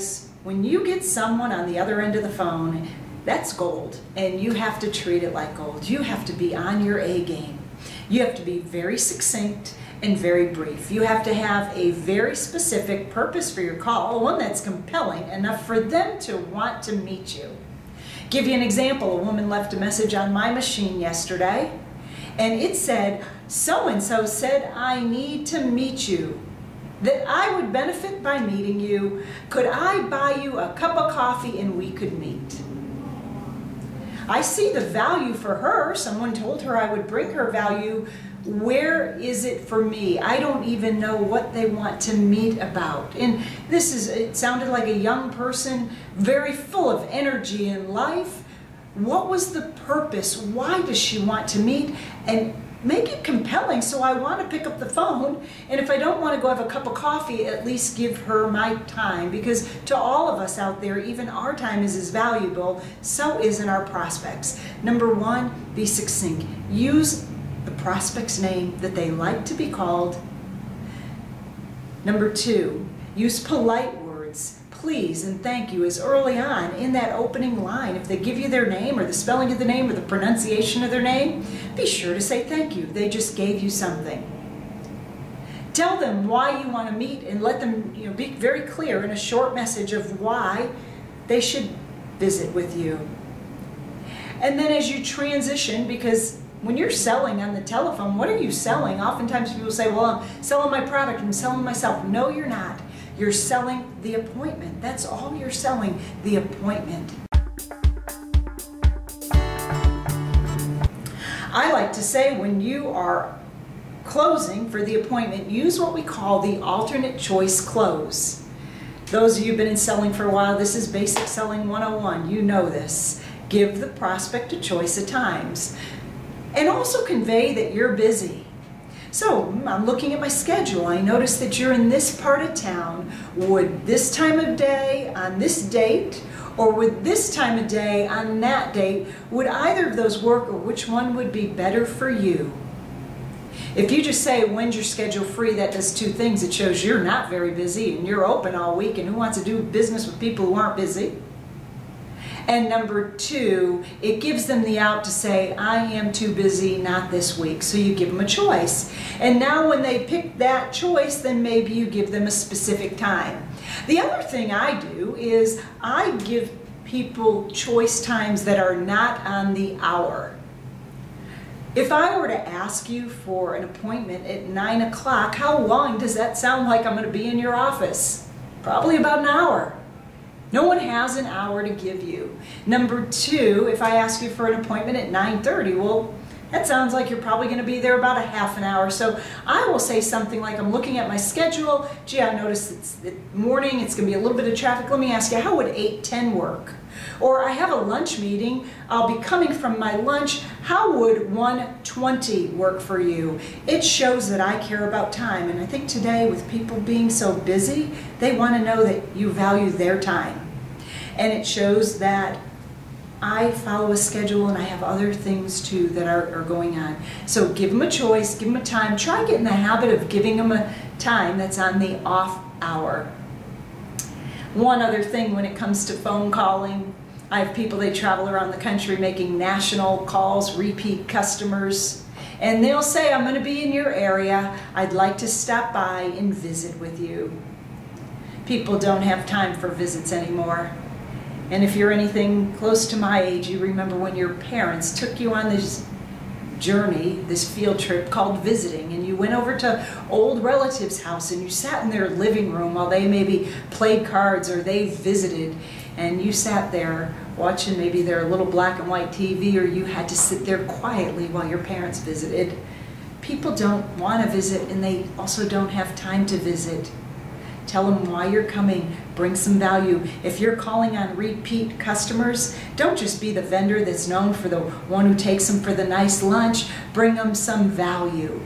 guys, when you get someone on the other end of the phone, that's gold, and you have to treat it like gold. You have to be on your A game. You have to be very succinct and very brief. You have to have a very specific purpose for your call, one that's compelling enough for them to want to meet you. Give you an example. A woman left a message on my machine yesterday, and it said, so-and-so said, I need to meet you, that I would benefit by meeting you. Could I buy you a cup of coffee and we could meet? I see the value for her. Someone told her I would bring her value. Where is it for me? I don't even know what they want to meet about. And it sounded like a young person, very full of energy and life. What was the purpose? Why does she want to meet? And make it compelling, so I want to pick up the phone, and if I don't want to go have a cup of coffee, at least give her my time, because to all of us out there, even our time is as valuable, so isn't our prospects. Number one, be succinct. Use the prospect's name that they like to be called. Number two, use polite words. Please and thank you as early on in that opening line. If they give you their name or the spelling of the name or the pronunciation of their name, be sure to say thank you. They just gave you something. Tell them why you want to meet, and let them be very clear in a short message of why they should visit with you. And then as you transition, because when you're selling on the telephone, what are you selling? Oftentimes people say, well, I'm selling my product, I'm selling myself. No, you're not. You're selling the appointment. That's all you're selling, the appointment. I like to say, when you are closing for the appointment, use what we call the alternate choice close. Those of you who've been in selling for a while, this is basic selling 101. You know this. Give the prospect a choice of times. And also convey that you're busy. So I'm looking at my schedule. I notice that you're in this part of town. Would this time of day on this date, or would this time of day on that date, would either of those work, or which one would be better for you? If you just say, when's your schedule free, that does two things. It shows you're not very busy and you're open all week, and who wants to do business with people who aren't busy? And number two, it gives them the out to say, I am too busy, not this week. So you give them a choice. And now when they pick that choice, then maybe you give them a specific time. The other thing I do is I give people choice times that are not on the hour. If I were to ask you for an appointment at 9 o'clock, how long does that sound like I'm going to be in your office? Probably about an hour. No one has an hour to give you. Number two, if I ask you for an appointment at 9:30, well, that sounds like you're probably going to be there about a half an hour. So I will say something like, I'm looking at my schedule. Gee, I noticed it's the morning, it's going to be a little bit of traffic. Let me ask you, how would 8:10 work? Or I have a lunch meeting. I'll be coming from my lunch. How would 1:20 work for you? It shows that I care about time. And I think today, with people being so busy, they want to know that you value their time. And it shows that I follow a schedule and I have other things too that are going on. So give them a choice, give them a time. Try get in the habit of giving them a time that's on the off hour. One other thing when it comes to phone calling, I have people, they travel around the country making national calls, repeat customers, and they'll say, I'm going to be in your area. I'd like to stop by and visit with you. People don't have time for visits anymore. And if you're anything close to my age, you remember when your parents took you on this journey, this field trip called visiting, and you went over to old relatives' house and you sat in their living room while they maybe played cards or they visited, and you sat there watching maybe their little black and white TV, or you had to sit there quietly while your parents visited. People don't want to visit, and they also don't have time to visit. Tell them why you're coming. Bring some value. If you're calling on repeat customers, don't just be the vendor that's known for the one who takes them for the nice lunch. Bring them some value.